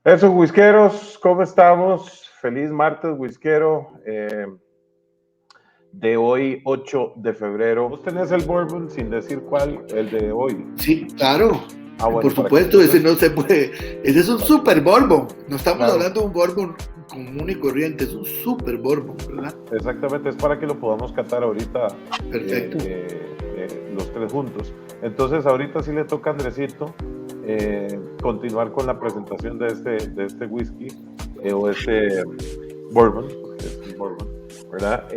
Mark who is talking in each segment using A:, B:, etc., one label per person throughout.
A: Eso, whiskeros, ¿cómo estamos? Feliz martes, whiskero, de hoy, 8 de febrero. ¿Vos tenés el bourbon sin decir cuál, el de hoy?
B: Sí, claro.
A: Bueno,
B: Por
A: para que
B: supuesto, ese
A: entonces,
B: no se puede. Ese es un super bourbon. No estamos
A: claro,
B: hablando de un bourbon común y corriente, es un super bourbon, ¿verdad?
A: exactamente, es para que lo podamos catar ahorita
B: Perfecto.
A: los tres juntos. Entonces, ahorita sí le toca a Andresito continuar con la presentación de este whisky o este bourbon, porque es un bourbon, ¿verdad?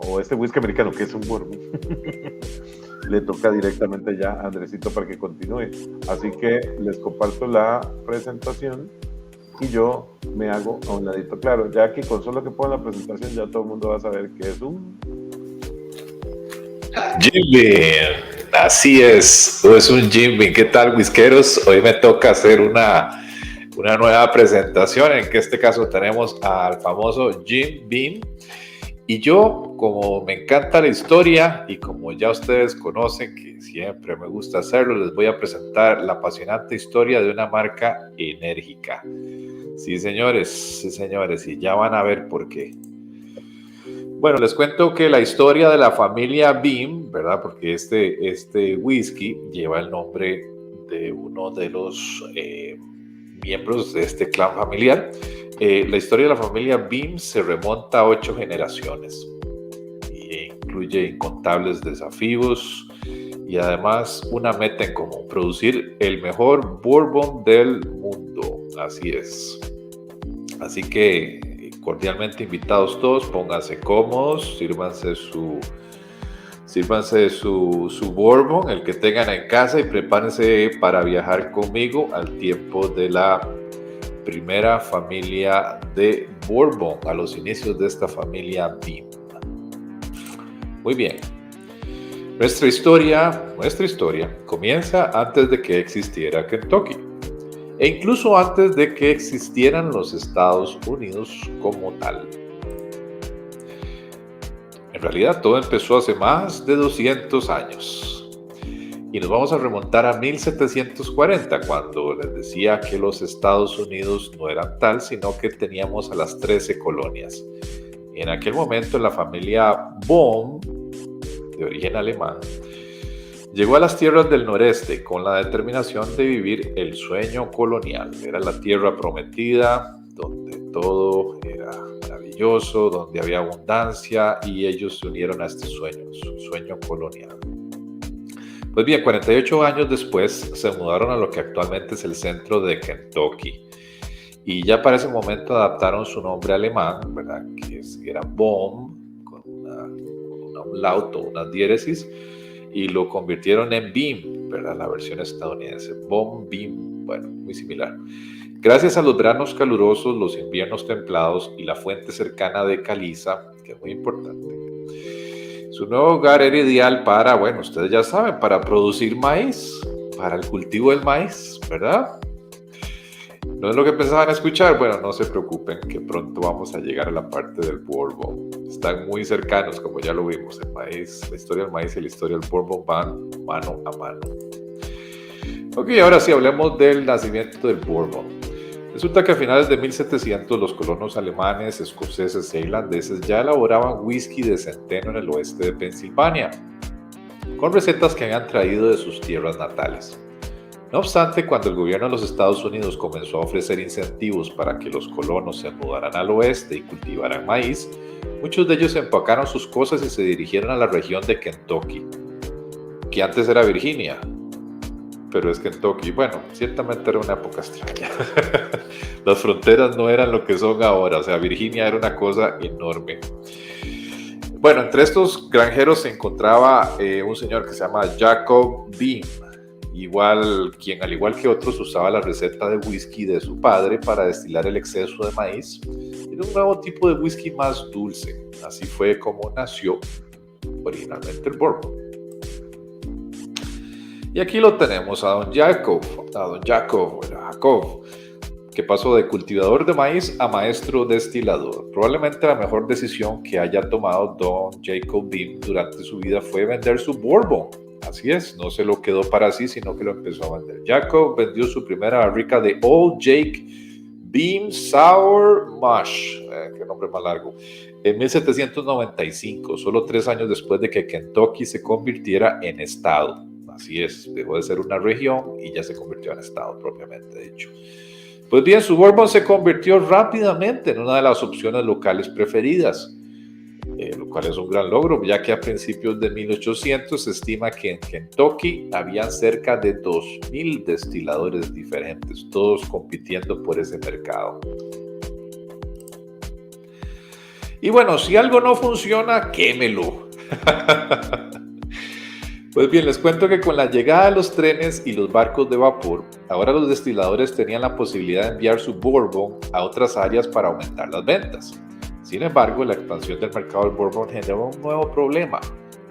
A: O este whisky americano, que es un bourbon. Le toca directamente ya a Andresito para que continúe. Así que les comparto la presentación y yo me hago a un ladito. Claro, ya que con solo que ponga la presentación ya todo el mundo va a saber que es un...
C: Jim Beam, así es un Jim Beam. ¿Qué tal, whiskeros? Hoy me toca hacer una nueva presentación. En que este caso tenemos al famoso Jim Beam. Y yo, como me encanta la historia y como ya ustedes conocen que siempre me gusta hacerlo, les voy a presentar la apasionante historia de una marca enérgica. Sí, señores, y ya van a ver por qué. Bueno, les cuento que la historia de la familia Beam, ¿verdad? Porque este whisky lleva el nombre de uno de los miembros de este clan familiar. La historia de la familia Beam se remonta a 8 generaciones e incluye incontables desafíos y además una meta en común: producir el mejor bourbon del mundo. Así es. Así que cordialmente invitados todos, pónganse cómodos, sírvanse su bourbon, el que tengan en casa, y prepárense para viajar conmigo al tiempo de la primera familia de bourbon, a los inicios de esta familia Beam. Muy bien. Nuestra historia comienza antes de que existiera Kentucky, e incluso antes de que existieran los Estados Unidos como tal. En realidad todo empezó hace más de 200 años. Y nos vamos a remontar a 1740, cuando les decía que los Estados Unidos no eran tal, sino que teníamos a las 13 colonias. Y en aquel momento la familia Bohm, de origen alemán, llegó a las tierras del noreste con la determinación de vivir el sueño colonial. Era la tierra prometida, donde todo era maravilloso, donde había abundancia, y ellos se unieron a este sueño, su sueño colonial. Pues bien, 48 años después se mudaron a lo que actualmente es el centro de Kentucky. Y ya para ese momento adaptaron su nombre alemán, ¿verdad? Que era Bohm, con un umlaut o una diéresis, y lo convirtieron en Beam, ¿verdad? La versión estadounidense. Bohm Beam, bueno, muy similar. Gracias a los veranos calurosos, los inviernos templados y la fuente cercana de caliza, que es muy importante, su nuevo hogar era ideal para, bueno, ustedes ya saben, para producir maíz, para el cultivo del maíz, ¿verdad? ¿No es lo que pensaban escuchar? Bueno, no se preocupen, que pronto vamos a llegar a la parte del bourbon. Están muy cercanos, como ya lo vimos. El maíz, la historia del maíz y la historia del bourbon van mano a mano. Ok, ahora sí, hablemos del nacimiento del bourbon. Resulta que a finales de 1700 los colonos alemanes, escoceses e irlandeses ya elaboraban whisky de centeno en el oeste de Pensilvania, con recetas que habían traído de sus tierras natales. No obstante, cuando el gobierno de los Estados Unidos comenzó a ofrecer incentivos para que los colonos se mudaran al oeste y cultivaran maíz, muchos de ellos empacaron sus cosas y se dirigieron a la región de Kentucky, que antes era Virginia, pero es Kentucky. Bueno, ciertamente era una época extraña. Las fronteras no eran lo que son ahora, o sea, Virginia era una cosa enorme. Bueno, entre estos granjeros se encontraba un señor que se llama Jacob Beam, quien al igual que otros usaba la receta de whisky de su padre para destilar el exceso de maíz. Era un nuevo tipo de whisky más dulce. Así fue como nació originalmente el bourbon. Y aquí lo tenemos a don Jacob, que pasó de cultivador de maíz a maestro destilador. Probablemente la mejor decisión que haya tomado don Jacob Beam durante su vida fue vender su bourbon. Así es, no se lo quedó para sí, sino que lo empezó a vender. Jacob vendió su primera barrica de Old Jake Beam Sour Mash, qué nombre más largo, en 1795, solo 3 años después de que Kentucky se convirtiera en estado. Así es, dejó de ser una región y ya se convirtió en estado propiamente dicho. Pues bien, su bourbon se convirtió rápidamente en una de las opciones locales preferidas, lo cual es un gran logro, ya que a principios de 1800 se estima que en Kentucky habían cerca de 2.000 destiladores diferentes, todos compitiendo por ese mercado. Y bueno, si algo no funciona, quémelo. Pues bien, les cuento que con la llegada de los trenes y los barcos de vapor, ahora los destiladores tenían la posibilidad de enviar su bourbon a otras áreas para aumentar las ventas. Sin embargo, la expansión del mercado del bourbon generó un nuevo problema,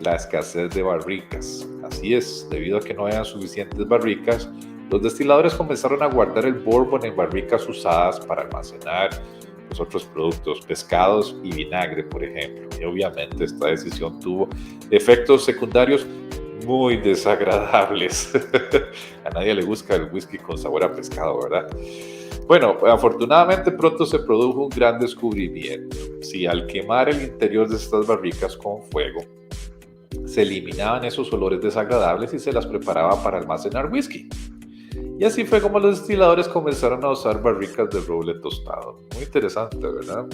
C: la escasez de barricas. Así es, debido a que no habían suficientes barricas, los destiladores comenzaron a guardar el bourbon en barricas usadas para almacenar los otros productos, pescados y vinagre, por ejemplo. Y obviamente esta decisión tuvo efectos secundarios muy desagradables. A nadie le gusta el whisky con sabor a pescado, ¿verdad? Bueno, afortunadamente pronto se produjo un gran descubrimiento. Si al quemar el interior de estas barricas con fuego, se eliminaban esos olores desagradables y se las preparaba para almacenar whisky. Y así fue como los destiladores comenzaron a usar barricas de roble tostado. Muy interesante, ¿verdad?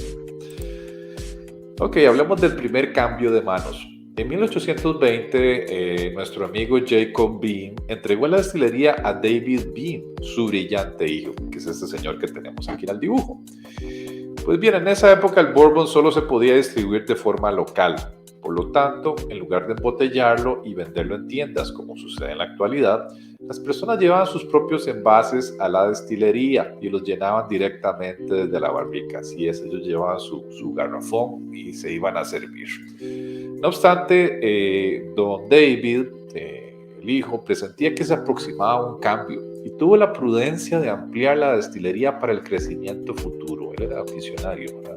C: Ok, hablemos del primer cambio de manos. En 1820, nuestro amigo Jacob Beam entregó la destilería a David Beam, su brillante hijo, que es este señor que tenemos aquí en el dibujo. Pues bien, en esa época el bourbon solo se podía distribuir de forma local. Por lo tanto, en lugar de embotellarlo y venderlo en tiendas, como sucede en la actualidad, las personas llevaban sus propios envases a la destilería y los llenaban directamente desde la barrica. Así es, ellos llevaban su garrafón y se iban a servir. No obstante, don David, el hijo, presentía que se aproximaba un cambio y tuvo la prudencia de ampliar la destilería para el crecimiento futuro. Él era visionario, ¿verdad?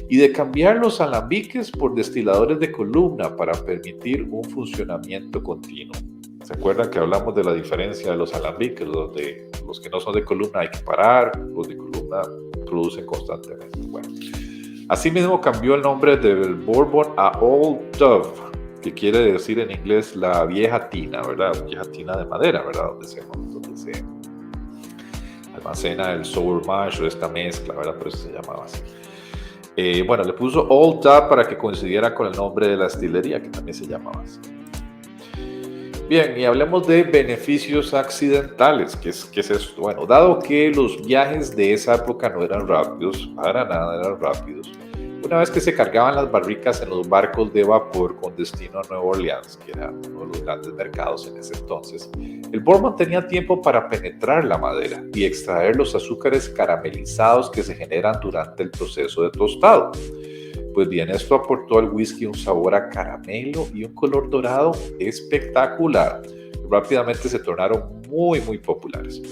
C: Y de cambiar los alambiques por destiladores de columna para permitir un funcionamiento continuo. ¿Se acuerdan que hablamos de la diferencia de los alambiques, donde los que no son de columna hay que parar, los de columna producen constantemente? Bueno, asimismo cambió el nombre del bourbon a Old Dove, que quiere decir en inglés la vieja tina, ¿verdad? Vieja tina de madera, ¿verdad? Donde se almacena el sour mash o esta mezcla, ¿verdad? Por eso se llamaba así. Bueno, le puso Old Dove para que coincidiera con el nombre de la destilería, que también se llamaba así. Bien, y hablemos de beneficios accidentales. ¿Qué es esto? Bueno, dado que los viajes de esa época no eran rápidos, para nada eran rápidos, una vez que se cargaban las barricas en los barcos de vapor con destino a Nueva Orleans, que era uno de los grandes mercados en ese entonces, el bourbon tenía tiempo para penetrar la madera y extraer los azúcares caramelizados que se generan durante el proceso de tostado. Pues bien, esto aportó al whisky un sabor a caramelo y un color dorado espectacular. Rápidamente se tornaron muy populares.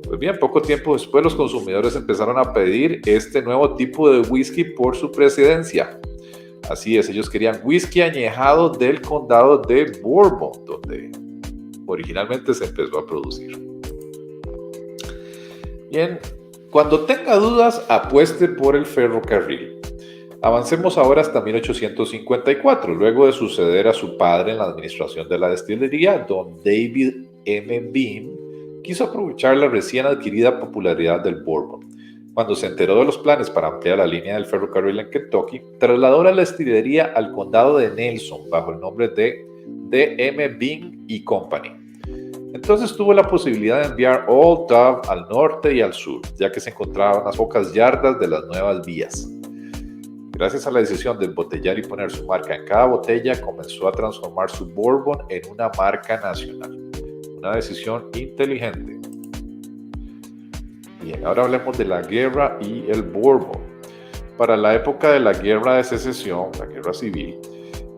C: Pues bien, poco tiempo después los consumidores empezaron a pedir este nuevo tipo de whisky por su presidencia. Así es, ellos querían whisky añejado del condado de Bourbon, donde originalmente se empezó a producir. Bien, cuando tenga dudas, apueste por el ferrocarril. Avancemos ahora hasta 1854, luego de suceder a su padre en la administración de la destilería, don David M. Beam quiso aprovechar la recién adquirida popularidad del bourbon. Cuando se enteró de los planes para ampliar la línea del ferrocarril en Kentucky, trasladó la destilería al condado de Nelson bajo el nombre de D.M. Beam y Company. Entonces tuvo la posibilidad de enviar Old Dove al norte y al sur, ya que se encontraba a unas pocas yardas de las nuevas vías. Gracias a la decisión de embotellar y poner su marca en cada botella, comenzó a transformar su bourbon en una marca nacional. Una decisión inteligente. Bien, ahora hablemos de la guerra y el bourbon. Para la época de la guerra de secesión, la guerra civil,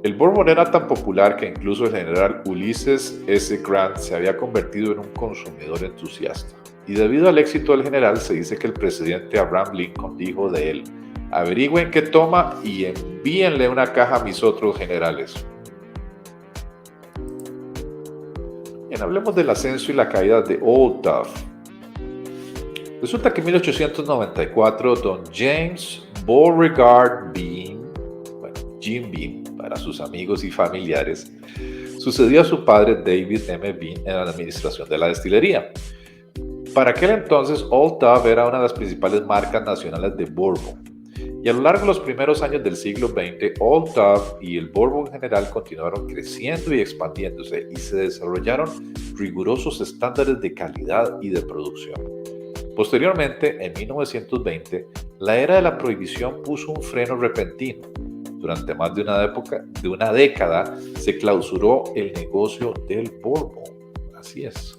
C: el bourbon era tan popular que incluso el general Ulysses S. Grant se había convertido en un consumidor entusiasta. Y debido al éxito del general, se dice que el presidente Abraham Lincoln dijo de él: averigüen qué toma y envíenle una caja a mis otros generales. Bien, hablemos del ascenso y la caída de Old Dove. Resulta que en 1894, don James Beauregard Bean, Jim Beam para sus amigos y familiares, sucedió a su padre David M. Bean en la administración de la destilería. Para aquel entonces, Old Dove era una de las principales marcas nacionales de bourbon. Y a lo largo de los primeros años del siglo XX, Old Dove y el bourbon en general continuaron creciendo y expandiéndose y se desarrollaron rigurosos estándares de calidad y de producción. Posteriormente, en 1920, la era de la prohibición puso un freno repentino. Durante más de una década se clausuró el negocio del bourbon. Así es.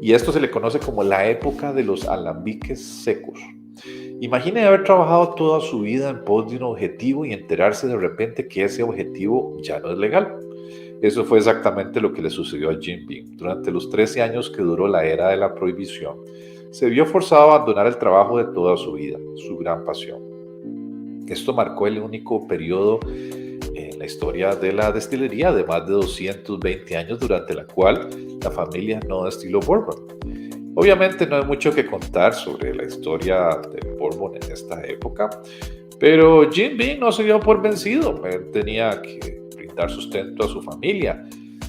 C: Y esto se le conoce como la época de los alambiques secos. Imagine haber trabajado toda su vida en pos de un objetivo y enterarse de repente que ese objetivo ya no es legal. Eso fue exactamente lo que le sucedió a Jim Beam. Durante los 13 años que duró la era de la prohibición, se vio forzado a abandonar el trabajo de toda su vida, su gran pasión. Esto marcó el único periodo en la historia de la destilería de más de 220 años durante la cual la familia no destiló bourbon. Obviamente no hay mucho que contar sobre la historia del bourbon en esta época, pero Jim Beam no se dio por vencido. Él tenía que brindar sustento a su familia.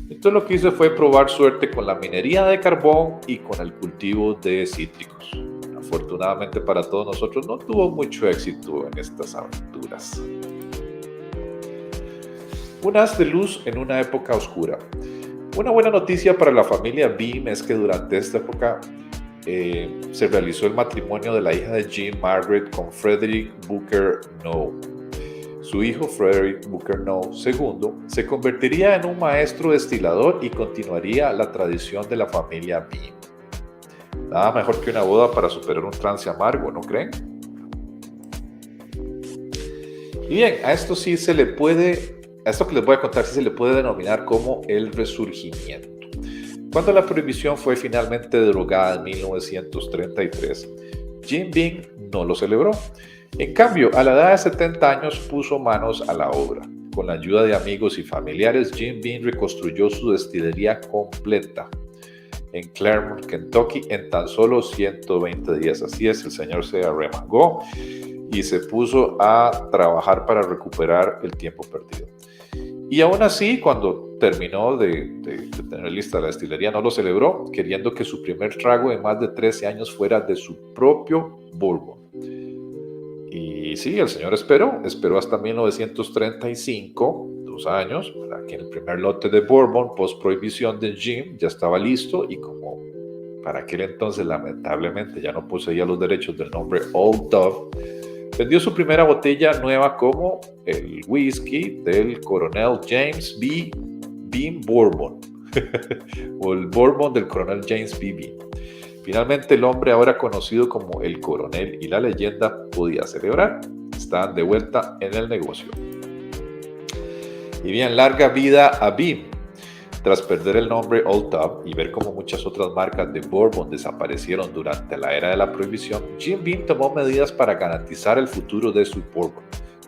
C: Entonces lo que hizo fue probar suerte con la minería de carbón y con el cultivo de cítricos. Afortunadamente para todos nosotros no tuvo mucho éxito en estas aventuras. Un haz de luz en una época oscura. Una buena noticia para la familia Beam es que durante esta época se realizó el matrimonio de la hija de Jim, Margaret, con Frederick Booker Noe. Su hijo, Frederick Booker Noe II, se convertiría en un maestro destilador y continuaría la tradición de la familia Beam. Nada mejor que una boda para superar un trance amargo, ¿no creen? Y bien, a esto que les voy a contar sí se le puede denominar como el resurgimiento. Cuando la prohibición fue finalmente derogada en 1933, Jim Beam no lo celebró. En cambio, a la edad de 70 años puso manos a la obra. Con la ayuda de amigos y familiares, Jim Beam reconstruyó su destilería completa en Claremont, Kentucky, en tan solo 120 días. Así es, el señor se arremangó y se puso a trabajar para recuperar el tiempo perdido. Y aún así, cuando terminó de tener lista la destilería, no lo celebró, queriendo que su primer trago de más de 13 años fuera de su propio bourbon. Y sí, el señor esperó hasta 1935, 2 años, para que el primer lote de bourbon post prohibición de Jim ya estaba listo, y como para aquel entonces lamentablemente ya no poseía los derechos del nombre Old Dove, vendió su primera botella nueva como el whisky del coronel James B. Beam Bourbon o el bourbon del coronel James B. Beam. Finalmente el hombre, ahora conocido como el coronel y la leyenda, podía celebrar. Estaban de vuelta en el negocio. Y bien, larga vida a Beam. Tras perder el nombre Old Dove y ver cómo muchas otras marcas de bourbon desaparecieron durante la era de la prohibición, Jim Beam tomó medidas para garantizar el futuro de su bourbon.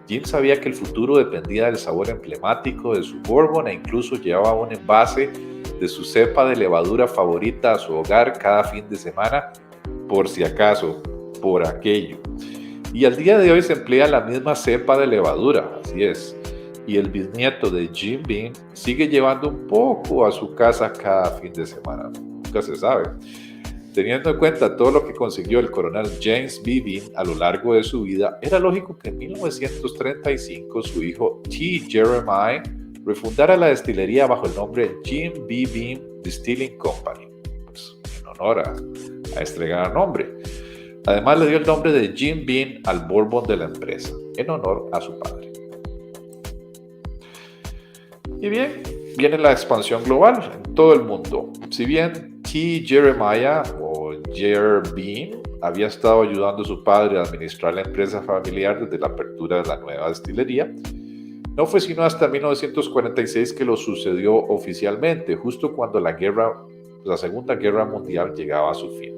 C: Jim sabía que el futuro dependía del sabor emblemático de su bourbon e incluso llevaba un envase de su cepa de levadura favorita a su hogar cada fin de semana, por si acaso, por aquello. Y al día de hoy se emplea la misma cepa de levadura, así es. Y el bisnieto de Jim Beam sigue llevando un poco a su casa cada fin de semana. Nunca se sabe. Teniendo en cuenta todo lo que consiguió el coronel James B. Beam a lo largo de su vida, era lógico que en 1935 su hijo T. Jeremiah refundara la destilería bajo el nombre Jim B. Beam Distilling Company, pues, en honor a este gran nombre. Además le dio el nombre de Jim Beam al bourbon de la empresa, en honor a su padre. Y bien, viene la expansión global en todo el mundo. Si bien T. Jeremiah o Jer Beam había estado ayudando a su padre a administrar la empresa familiar desde la apertura de la nueva destilería, no fue sino hasta 1946 que lo sucedió oficialmente, justo cuando la Segunda Guerra Mundial llegaba a su fin.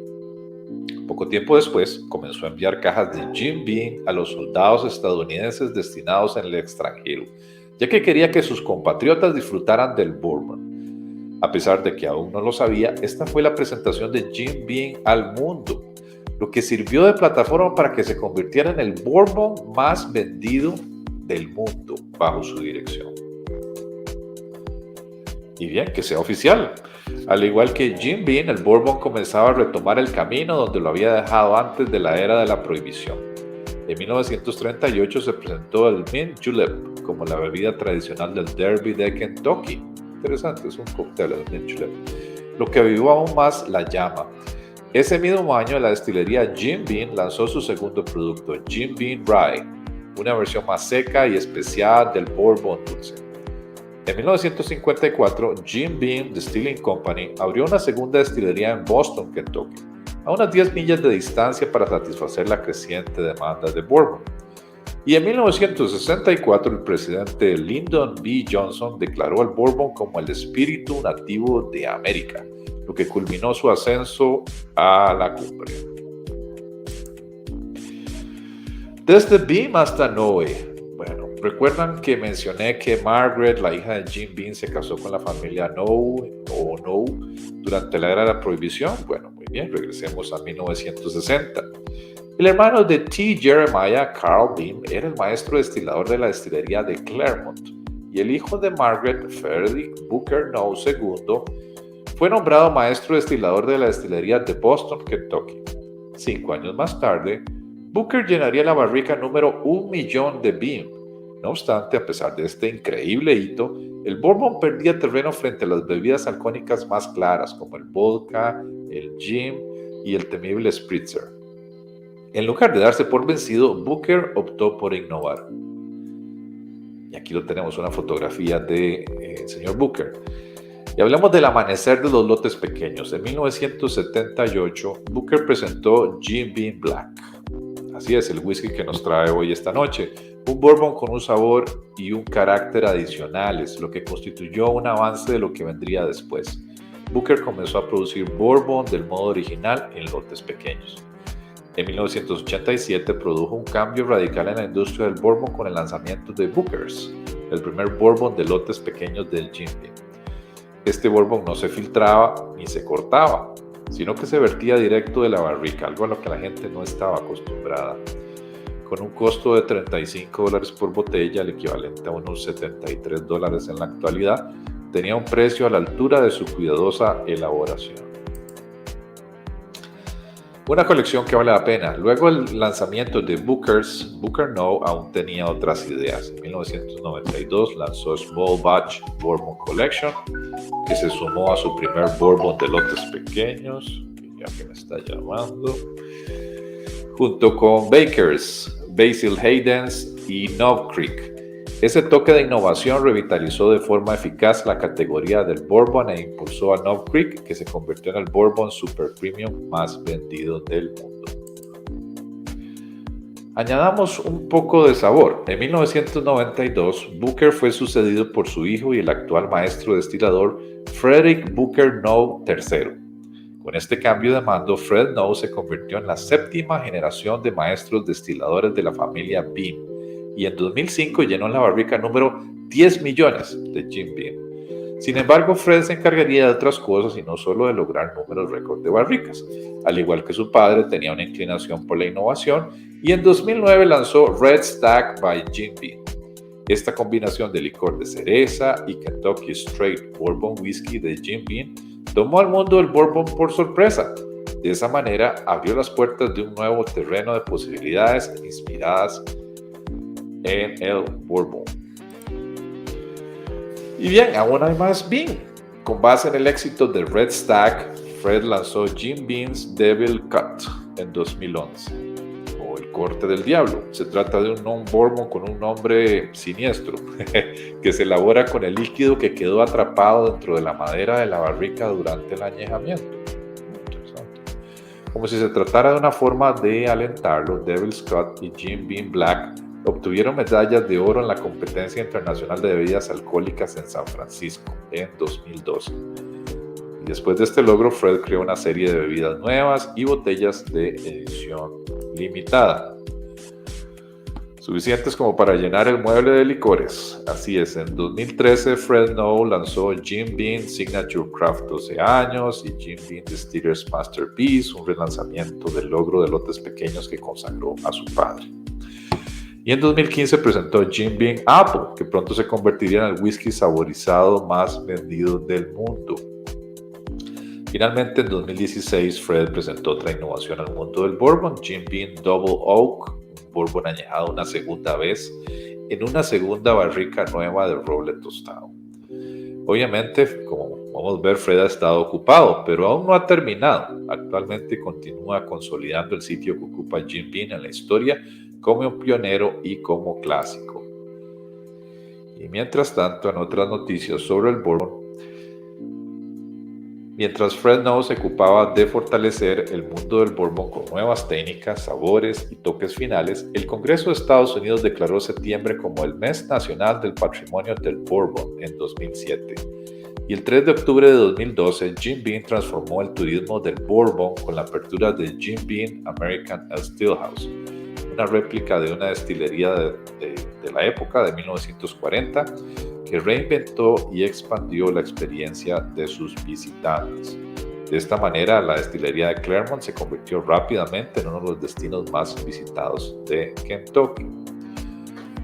C: Poco tiempo después, comenzó a enviar cajas de Jim Beam a los soldados estadounidenses destinados en el extranjero, ya que quería que sus compatriotas disfrutaran del bourbon. A pesar de que aún no lo sabía, esta fue la presentación de Jim Beam al mundo. lo que sirvió de plataforma para que se convirtiera en el bourbon más vendido del mundo bajo su dirección. Y bien, que sea oficial. Al igual que Jim Beam, el bourbon comenzaba a retomar el camino donde lo había dejado antes de la era de la prohibición. En 1938 se presentó el Mint Julep como la bebida tradicional del Derby de Kentucky. Interesante, es un cóctel el Mint Julep, lo que avivó aún más la llama. Ese mismo año, la destilería Jim Beam lanzó su segundo producto, Jim Beam Rye, una versión más seca y especial del bourbon dulce. En 1954, Jim Beam Distilling Company abrió una segunda destilería en Boston, Kentucky, a unas 10 millas de distancia para satisfacer la creciente demanda de bourbon. Y en 1964, el presidente Lyndon B. Johnson declaró al bourbon como el espíritu nativo de América, lo que culminó su ascenso a la cumbre. Desde Beam hasta Noe. Bueno, ¿recuerdan que mencioné que Margaret, la hija de Jim Beam, se casó con la familia Noe durante la era de la prohibición? Bueno, muy bien, regresemos a 1960. El hermano de T. Jeremiah, Carl Beam, era el maestro destilador de la destilería de Claremont, y el hijo de Margaret, Frederick Booker Noe II, fue nombrado maestro destilador de la destilería de Boston, Kentucky. 5 años más tarde, Booker llenaría la barrica número 1.000.000 de Beam. No obstante, a pesar de este increíble hito, el bourbon perdía terreno frente a las bebidas alcohólicas más claras como el vodka, el gin y el temible spritzer. En lugar de darse por vencido, Booker optó por innovar. Y aquí lo tenemos, una fotografía del señor Booker. Y hablemos del amanecer de los lotes pequeños. En 1978, Booker presentó Jim Beam Black. Así es, el whisky que nos trae hoy esta noche. Un bourbon con un sabor y un carácter adicionales, lo que constituyó un avance de lo que vendría después. Booker comenzó a producir bourbon del modo original en lotes pequeños. En 1987 produjo un cambio radical en la industria del bourbon con el lanzamiento de Booker's, el primer bourbon de lotes pequeños del Jim Beam. Este bourbon no se filtraba ni se cortaba, sino que se vertía directo de la barrica, algo a lo que la gente no estaba acostumbrada. Con un costo de $35 por botella, el equivalente a unos $73 en la actualidad, tenía un precio a la altura de su cuidadosa elaboración. Una colección que vale la pena. Luego el lanzamiento de Booker's, Booker Noe aún tenía otras ideas. En 1992 lanzó Small Batch Bourbon Collection, que se sumó a su primer bourbon de lotes pequeños, ya que me está llamando, junto con Baker's, Basil Hayden's y Knob Creek. Ese toque de innovación revitalizó de forma eficaz la categoría del bourbon e impulsó a Knob Creek, que se convirtió en el bourbon super premium más vendido del mundo. Añadamos un poco de sabor. En 1992, Booker fue sucedido por su hijo y el actual maestro destilador Frederick Booker Noe III. Con este cambio de mando, Fred Noe se convirtió en la 7ª generación de maestros destiladores de la familia Beam, y en 2005 llenó la barrica número 10 millones de Jim Beam. Sin embargo, Fred se encargaría de otras cosas y no solo de lograr números récord de barricas. Al igual que su padre, tenía una inclinación por la innovación y en 2009 lanzó Red Stag by Jim Beam. Esta combinación de licor de cereza y Kentucky Straight Bourbon Whiskey de Jim Beam tomó al mundo del bourbon por sorpresa. De esa manera, abrió las puertas de un nuevo terreno de posibilidades inspiradas en el bourbon. Y bien, aún hay más Beam. Con base en el éxito de Red Stag, Fred lanzó Jim Beam's Devil Cut en 2011, o el corte del diablo. Se trata de un non-bourbon con un nombre siniestro, que se elabora con el líquido que quedó atrapado dentro de la madera de la barrica durante el añejamiento. Interesante. Como si se tratara de una forma de alentarlo, Devil's Cut y Jim Beam Black obtuvieron medallas de oro en la competencia internacional de bebidas alcohólicas en San Francisco en 2012. Y después de este logro, Fred creó una serie de bebidas nuevas y botellas de edición limitada. suficientes como para llenar el mueble de licores. Así es, en 2013 Fred Noe lanzó Jim Beam Signature Craft 12 años y Jim Beam Distiller's Masterpiece, un relanzamiento del logro de lotes pequeños que consagró a su padre. Y en 2015 presentó Jim Beam Apple, que pronto se convertiría en el whisky saborizado más vendido del mundo. Finalmente, en 2016, Fred presentó otra innovación al mundo del bourbon, Jim Beam Double Oak, un bourbon añejado una segunda vez en una segunda barrica nueva de roble tostado. Obviamente, como podemos ver, Fred ha estado ocupado, pero aún no ha terminado. Actualmente continúa consolidando el sitio que ocupa Jim Beam en la historia como un pionero y como clásico. Y mientras tanto, en otras noticias sobre el bourbon, mientras Fred Noe se ocupaba de fortalecer el mundo del bourbon con nuevas técnicas, sabores y toques finales, el Congreso de Estados Unidos declaró septiembre como el Mes Nacional del Patrimonio del Bourbon en 2007. Y el 3 de octubre de 2012, Jim Beam transformó el turismo del bourbon con la apertura de Jim Beam American Stillhouse, una réplica de una destilería de la época de 1940 que reinventó y expandió la experiencia de sus visitantes. De esta manera, la destilería de Claremont se convirtió rápidamente en uno de los destinos más visitados de Kentucky.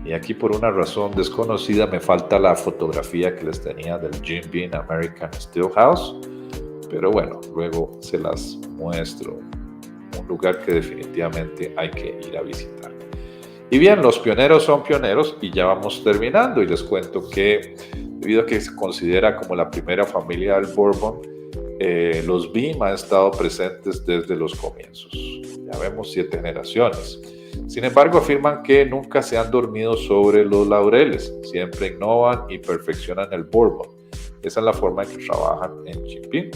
C: Y aquí, por una razón desconocida, me falta la fotografía que les tenía del Jim Beam American Stillhouse, pero bueno, luego se las muestro. Un lugar que definitivamente hay que ir a visitar. Y bien, los pioneros son pioneros y ya vamos terminando, y les cuento que debido a que se considera como la primera familia del bourbon, los Beam han estado presentes desde los comienzos. Ya vemos 7 generaciones. Sin embargo, afirman que nunca se han dormido sobre los laureles, siempre innovan y perfeccionan el bourbon. Esa es la forma en que trabajan en Jim Beam.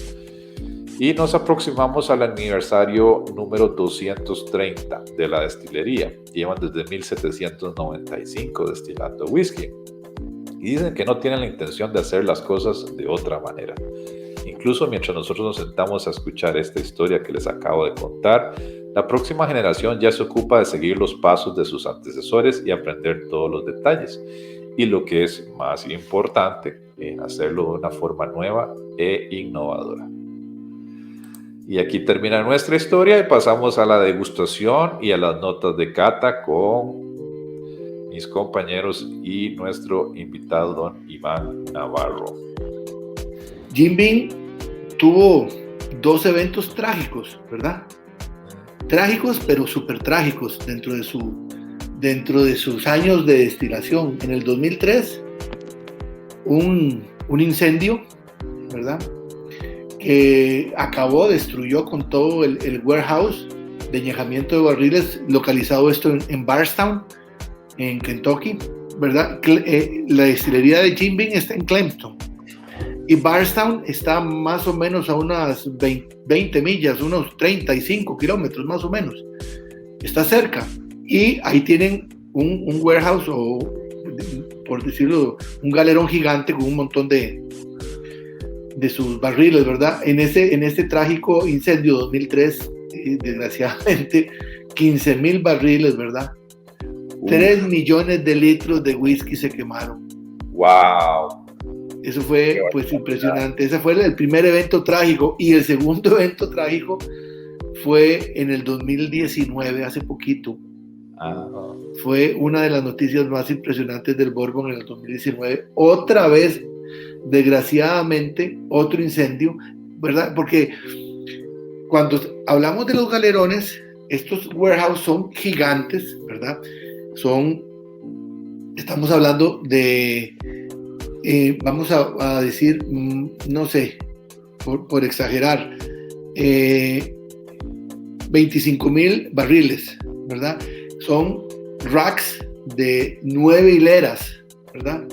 C: Y nos aproximamos al aniversario número 230 de la destilería. Llevan desde 1795 destilando whisky. Y dicen que no tienen la intención de hacer las cosas de otra manera. Incluso mientras nosotros nos sentamos a escuchar esta historia que les acabo de contar, la próxima generación ya se ocupa de seguir los pasos de sus antecesores y aprender todos los detalles. Y lo que es más importante, hacerlo de una forma nueva e innovadora. Y aquí termina nuestra historia y pasamos a la degustación y a las notas de cata con mis compañeros y nuestro invitado, don Iván Navarro.
B: Jim Beam tuvo 2 eventos trágicos, ¿verdad? Trágicos, pero súper trágicos dentro de sus años de destilación. En el 2003, un incendio, ¿verdad?, que destruyó con todo el warehouse de añejamiento de barriles, localizado esto en Bardstown, en Kentucky, ¿verdad? La destilería de Jim Beam está en Clemson y Bardstown está más o menos a unas 20 millas, unos 35 kilómetros más o menos. Está cerca y ahí tienen un warehouse, o por decirlo, un galerón gigante con un montón de sus barriles, ¿verdad? En este trágico incendio 2003, desgraciadamente, 15,000 barriles, ¿verdad? 3 millones de litros de whisky se quemaron.
C: ¡Wow!
B: Eso fue pues impresionante. Ese fue el primer evento trágico. Y el segundo evento trágico fue en el 2019, hace poquito. Fue una de las noticias más impresionantes del bourbon en el 2019. Otra vez, desgraciadamente, otro incendio, ¿verdad? Porque cuando hablamos de los galerones, estos warehouses son gigantes, ¿verdad? Estamos hablando de, vamos a decir, no sé, por exagerar, 25,000 barriles, ¿verdad? Son racks de 9 hileras, ¿verdad?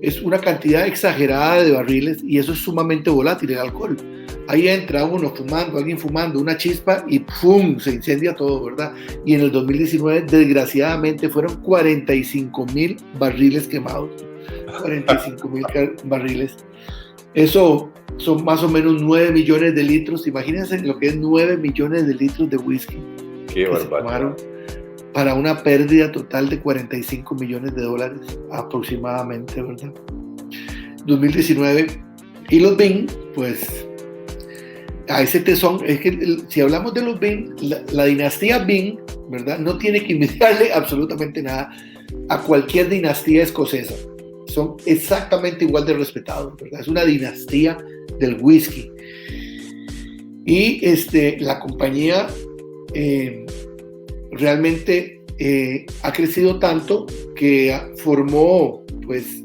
B: Es una cantidad exagerada de barriles y eso es sumamente volátil, el alcohol. Ahí entra alguien fumando, una chispa y ¡pum!, se incendia todo, ¿verdad? Y en el 2019, desgraciadamente, fueron 45,000 barriles quemados. 45,000 barriles. Eso son más o menos 9 millones de litros. Imagínense lo que es 9 millones de litros de whisky.
C: Qué barbaridad.
B: para una pérdida total de $45 millones aproximadamente, ¿verdad? 2019. Y los Bing, pues, a ese tesón, es que si hablamos de los Bing, la dinastía Bing, ¿verdad? No tiene que invitarle absolutamente nada a cualquier dinastía escocesa. Son exactamente igual de respetados, ¿verdad? Es una dinastía del whisky. Y la compañía realmente ha crecido tanto que formó, pues,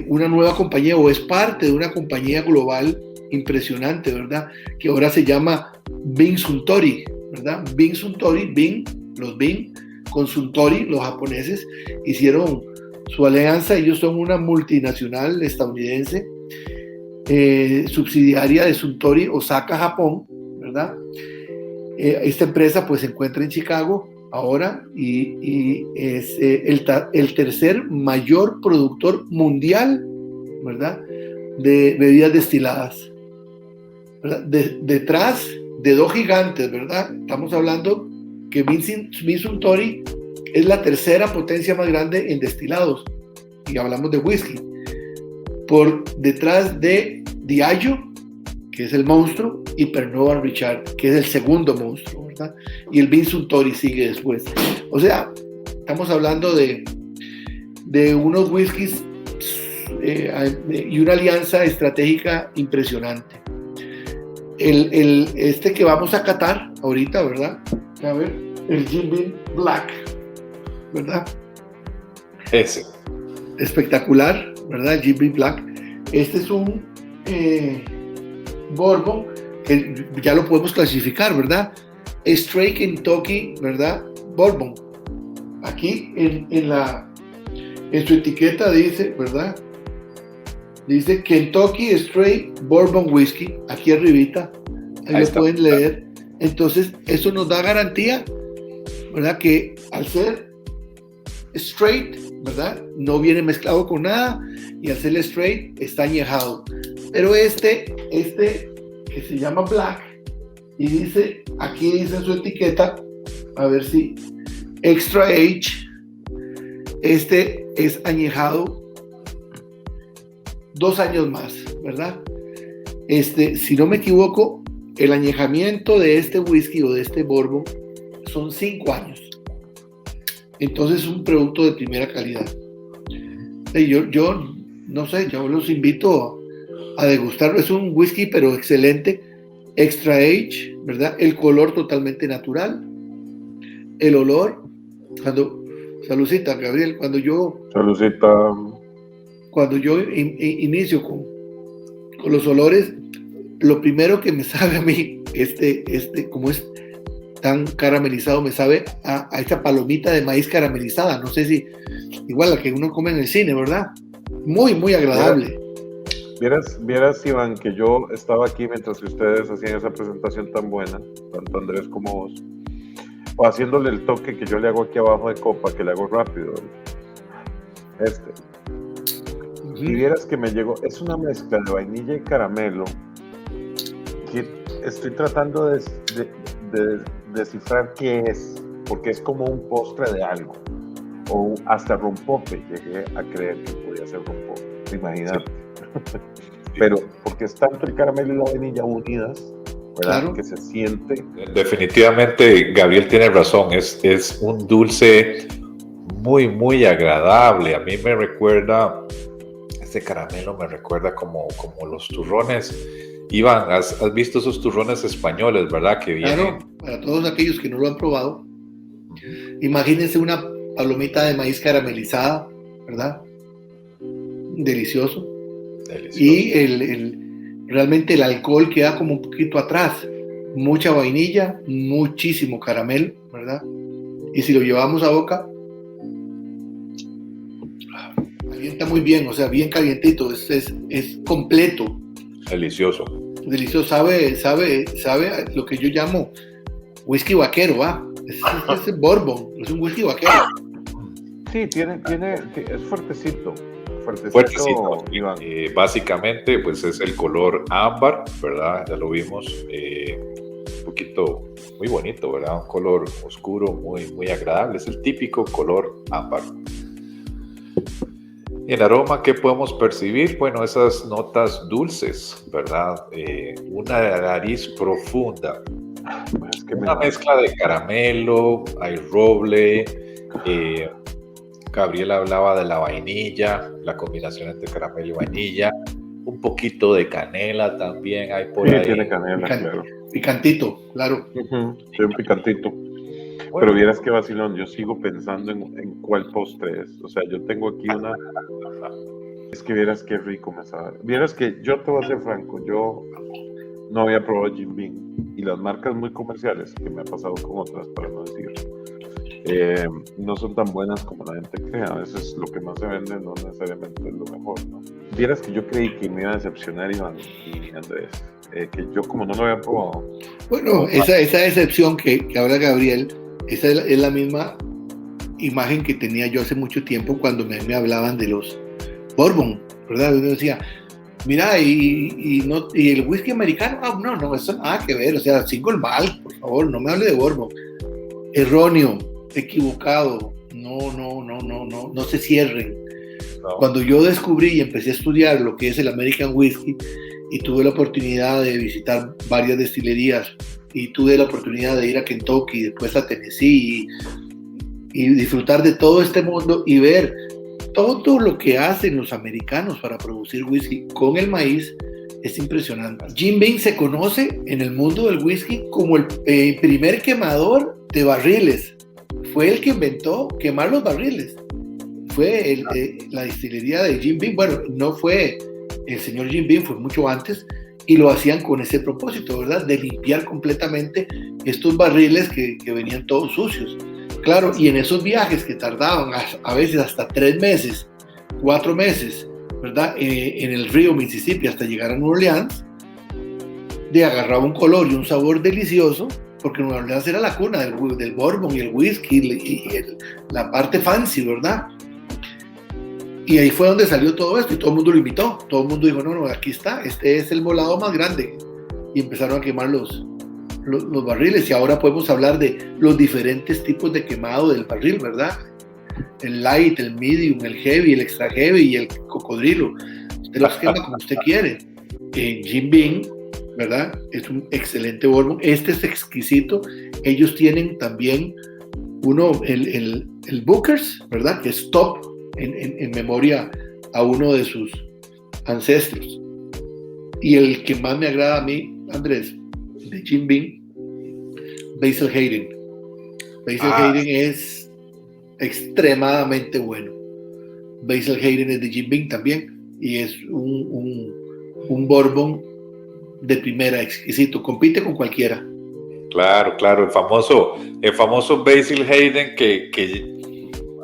B: una nueva compañía, o es parte de una compañía global impresionante, ¿verdad? Que ahora se llama Bing Suntory, ¿verdad? Bing Suntory, Bing, los Bing, con Suntory, los japoneses, hicieron su alianza. Ellos son una multinacional estadounidense, subsidiaria de Suntory, Osaka, Japón, ¿verdad? Esta empresa pues se encuentra en Chicago ahora y es el tercer mayor productor mundial, ¿verdad? De bebidas destiladas, ¿verdad? Detrás de dos gigantes, ¿verdad? Estamos hablando que Bing Suntory es la tercera potencia más grande en destilados, y hablamos de whisky, por detrás de Diageo, que es el monstruo, y Pernod Ricard, que es el segundo monstruo, ¿verdad? Y el Bing Suntory sigue después. O sea, estamos hablando de unos whiskies y una alianza estratégica impresionante. Este que vamos a catar ahorita, ¿verdad? A ver, el Jim Beam Black, ¿verdad?
C: Ese.
B: Espectacular, ¿verdad? El Jim Beam Black. Este es un Bourbon que ya lo podemos clasificar, ¿verdad? Straight Kentucky, ¿verdad? Bourbon. Aquí en su etiqueta dice, ¿verdad? Dice Kentucky Straight Bourbon Whiskey, aquí arribita, ahí lo pueden leer. Entonces, eso nos da garantía, ¿verdad? Que al ser straight, ¿verdad? No viene mezclado con nada, y al ser straight está añejado. Pero este que se llama Black, y dice, aquí dice en su etiqueta, a ver si, Extra Age, este es añejado 2 años más, ¿verdad? Si no me equivoco, el añejamiento de este whisky o de este bourbon son 5 años. Entonces es un producto de primera calidad. Yo no sé, yo los invito a degustarlo. Es un whisky pero excelente, Extra Age, ¿verdad? El color totalmente natural, el olor, saludcita, Gabriel, cuando yo inicio con los olores, lo primero que me sabe a mí, como es tan caramelizado, me sabe a esta palomita de maíz caramelizada. No sé si, igual la que uno come en el cine, ¿verdad? Muy, muy agradable.
A: Vieras, Iván, que yo estaba aquí mientras que ustedes hacían esa presentación tan buena, tanto Andrés como vos, o haciéndole el toque que yo le hago aquí abajo de copa, que le hago rápido. Y vieras que me llegó, es una mezcla de vainilla y caramelo, que estoy tratando de descifrar qué es, porque es como un postre de algo, o hasta rompope, llegué a creer que podía ser rompope, imagínate. Sí. Pero porque es tanto el caramelo y la vainilla unidas, ¿verdad? Claro. Que se siente.
C: Definitivamente Gabriel tiene razón, es un dulce muy, muy agradable. A mí me recuerda, este caramelo me recuerda como los turrones. Iván, ¿has visto esos turrones españoles, verdad? Que vienen...
B: Claro, para todos aquellos que no lo han probado, imagínense una palomita de maíz caramelizada, ¿verdad? Delicioso. Y realmente el alcohol queda como un poquito atrás, mucha vainilla, muchísimo caramelo, ¿verdad? Y si lo llevamos a boca, calienta muy bien, o sea, bien calientito, es completo.
C: Delicioso.
B: Delicioso, sabe lo que yo llamo whisky vaquero, ¿va? Es bourbon, es un whisky vaquero.
A: Sí, es fuertecito.
C: Iván. Básicamente, pues es el color ámbar, ¿verdad? Ya lo vimos, un poquito muy bonito, ¿verdad? Un color oscuro, muy, muy agradable. Es el típico color ámbar. En aroma, ¿qué podemos percibir? Bueno, esas notas dulces, ¿verdad? Una nariz profunda.
A: Es que
C: Una mezcla de caramelo, hay roble. Gabriel hablaba de la vainilla, la combinación entre caramelo y vainilla. Un poquito de canela también hay por ahí.
A: Tiene canela, claro.
B: Picantito, claro.
A: Sí, un picantito. Bueno, pero vieras que vacilón, yo sigo pensando en cuál postre es. O sea, yo tengo aquí una. Es que vieras qué rico me sabe. Vieras que yo te voy a ser franco, yo no había probado Jim Beam y las marcas muy comerciales, que me ha pasado con otras, para no decir, no son tan buenas como la gente cree. A veces lo que más se vende no necesariamente es lo mejor, ¿no? Vieras que yo creí que me iba a decepcionar Iván y Andrés, que yo como no lo había probado.
B: Bueno, esa decepción que habla Gabriel, esa es la misma imagen que tenía yo hace mucho tiempo cuando me hablaban de los Bourbon, ¿verdad? Uno decía, mira, y el whisky americano, no, eso nada que ver, o sea, single malt, por favor, no me hable de Bourbon. Erróneo, equivocado, no se cierren. No. Cuando yo descubrí y empecé a estudiar lo que es el American Whisky y tuve la oportunidad de visitar varias destilerías y tuve la oportunidad de ir a Kentucky y después a Tennessee y disfrutar de todo este mundo y ver todo lo que hacen los americanos para producir whisky con el maíz, es impresionante. Jim Beam se conoce en el mundo del whisky como el primer quemador de barriles. Fue el que inventó quemar los barriles. Fue la destilería de Jim Beam. Bueno, no fue el señor Jim Beam, fue mucho antes, y lo hacían con ese propósito, ¿verdad? De limpiar completamente estos barriles que venían todos sucios. Claro, y en esos viajes que tardaban a veces hasta 3 meses, 4 meses, ¿verdad? En el río Mississippi hasta llegar a Nueva Orleans, agarraba un color y un sabor delicioso, porque Nueva Orleans era la cuna del bourbon y el whisky y la parte fancy, ¿verdad? Y ahí fue donde salió todo esto y todo el mundo lo invitó. Todo el mundo dijo, no, aquí está, este es el volado más grande. Y empezaron a quemar los barriles y ahora podemos hablar de los diferentes tipos de quemado del barril, ¿verdad? El light, el medium, el heavy, el extra heavy y el cocodrilo. Usted los quema como usted quiere. En Jim Beam, ¿verdad? Es un excelente bourbon. Este es exquisito. Ellos tienen también el Booker's, ¿verdad? Que es top en memoria a uno de sus ancestros. Y el que más me agrada a mí, Andrés, de Jim Beam, Basil Hayden. Basil Hayden es extremadamente bueno. Basil Hayden es de Jim Beam también y es un bourbon de primera, exquisito, compite con cualquiera.
C: Claro, el famoso Basil Hayden que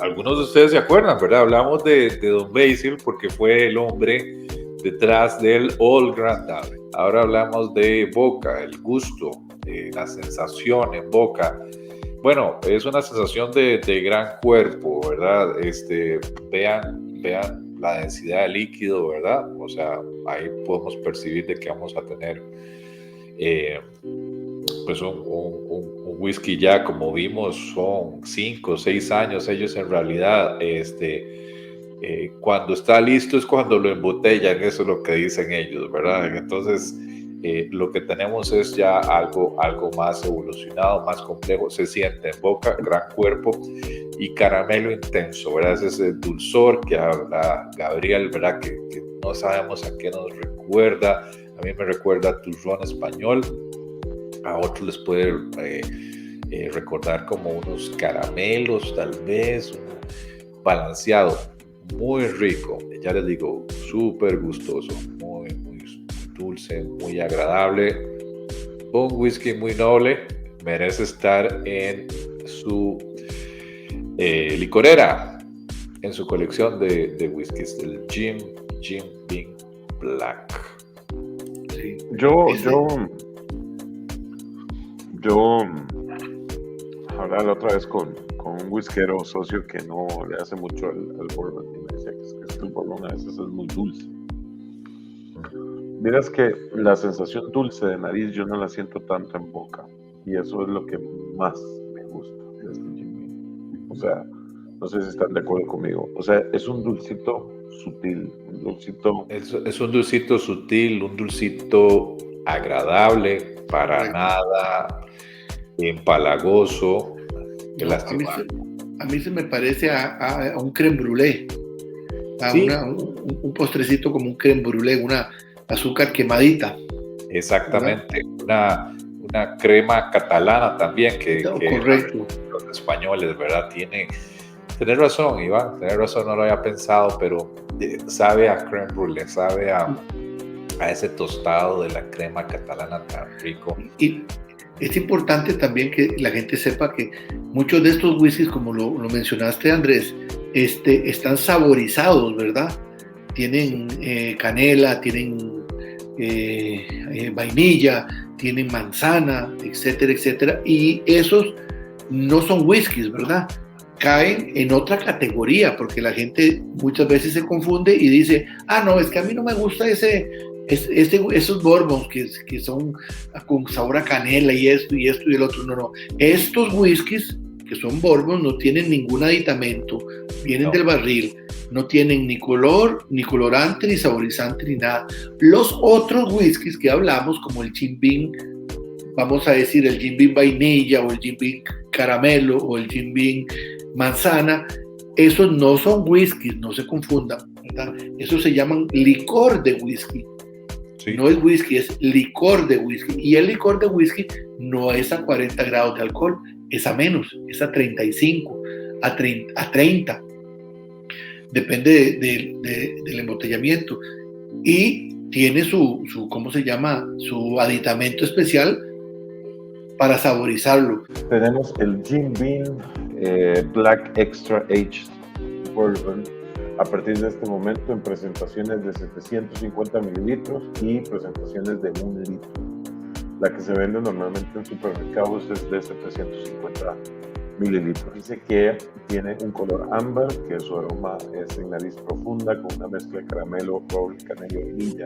C: algunos de ustedes se acuerdan, ¿verdad? Hablamos de Don Basil porque fue el hombre detrás del Old Grandad. Ahora hablamos de boca, el gusto, la sensación en boca. Bueno, es una sensación de gran cuerpo, ¿verdad? Vean la densidad de líquido, ¿verdad? O sea, ahí podemos percibir de que vamos a tener pues un whisky ya, como vimos, son 5 o 6 años. Ellos en realidad, cuando está listo es cuando lo embotellan, eso es lo que dicen ellos, ¿verdad? Entonces, lo que tenemos es ya algo más evolucionado, más complejo, se siente en boca, gran cuerpo y caramelo intenso, ¿verdad? Ese es el dulzor que habla Gabriel, ¿verdad? Que no sabemos a qué nos recuerda. A mí me recuerda a turrón español, a otros les puede recordar como unos caramelos, tal vez, balanceado, muy rico, ya les digo, súper gustoso, muy dulce, muy agradable, un whisky muy noble, merece estar en su licorera, en su colección de whiskies, el Jim Beam Black.
A: Sí. Yo hablaba la otra vez con un whiskero socio que no le hace mucho al bourbon y me decía que el bourbon a veces es muy dulce. Miras que la sensación dulce de nariz yo no la siento tanto en boca y eso es lo que más me gusta de este Jim Beam. O sea, no sé si están de acuerdo conmigo. O sea, es un dulcito sutil, un dulcito...
C: Es un dulcito sutil, un dulcito agradable, para nada empalagoso. Qué lástima.
B: A mí se me parece a un crème brûlée, a
C: Sí.
B: un postrecito como un crème brûlée, una azúcar quemadita.
C: Exactamente, una crema catalana también que
B: Correcto.
C: Los españoles, ¿verdad? Tenés razón, Iván, tenés razón, no lo había pensado, pero sabe a crème brûlée, sabe a ese tostado de la crema catalana tan rico.
B: Y es importante también que la gente sepa que muchos de estos whiskies, como lo mencionaste, Andrés, están saborizados, ¿verdad? Tienen canela, tienen vainilla, tienen manzana, etcétera, etcétera. Y esos no son whiskies, ¿verdad? Caen en otra categoría, porque la gente muchas veces se confunde y dice, no, es que a mí no me gusta esos bourbons que son con sabor a canela y esto y el otro. No. Estos whiskies que son bourbons no tienen ningún aditamento, vienen del barril, no tienen ni color, ni colorante, ni saborizante, ni nada. Los otros whiskies que hablamos, como el Jim Beam, vamos a decir el Jim Beam vainilla o el Jim Beam caramelo o el Jim Beam manzana, esos no son whiskies, no se confundan, ¿verdad? Esos se llaman licor de whisky. Sí. No es whisky, es licor de whisky. Y el licor de whisky no es a 40 grados de alcohol, es a menos, es a 35, a 30. Depende del embotellamiento. Y tiene su ¿cómo se llama? Su aditamento especial para saborizarlo.
A: Tenemos el Jim Beam Black Extra Aged Bourbon a partir de este momento en presentaciones de 750 mililitros y presentaciones de 1 litro. La que se vende normalmente en supermercados es de 750 mililitros. Dice que tiene un color ámbar, que su aroma es en nariz profunda con una mezcla de caramelo, roble, canela y vainilla.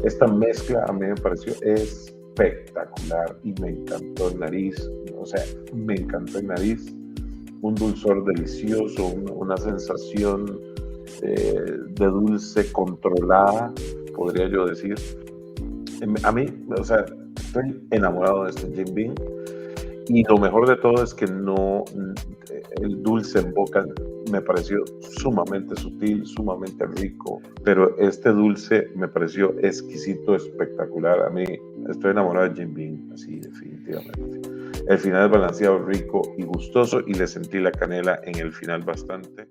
A: Esta mezcla a mí me pareció espectacular y me encantó en nariz. O sea, me encantó en nariz. Un dulzor delicioso, una sensación de dulce controlada, podría yo decir. A mí, o sea, estoy enamorado de este Jim Beam y lo mejor de todo es que el dulce en boca me pareció sumamente sutil, sumamente rico, pero este dulce me pareció exquisito, espectacular. A mí estoy enamorado de Jim Beam, así definitivamente. El final es balanceado, rico y gustoso y le sentí la canela en el final bastante.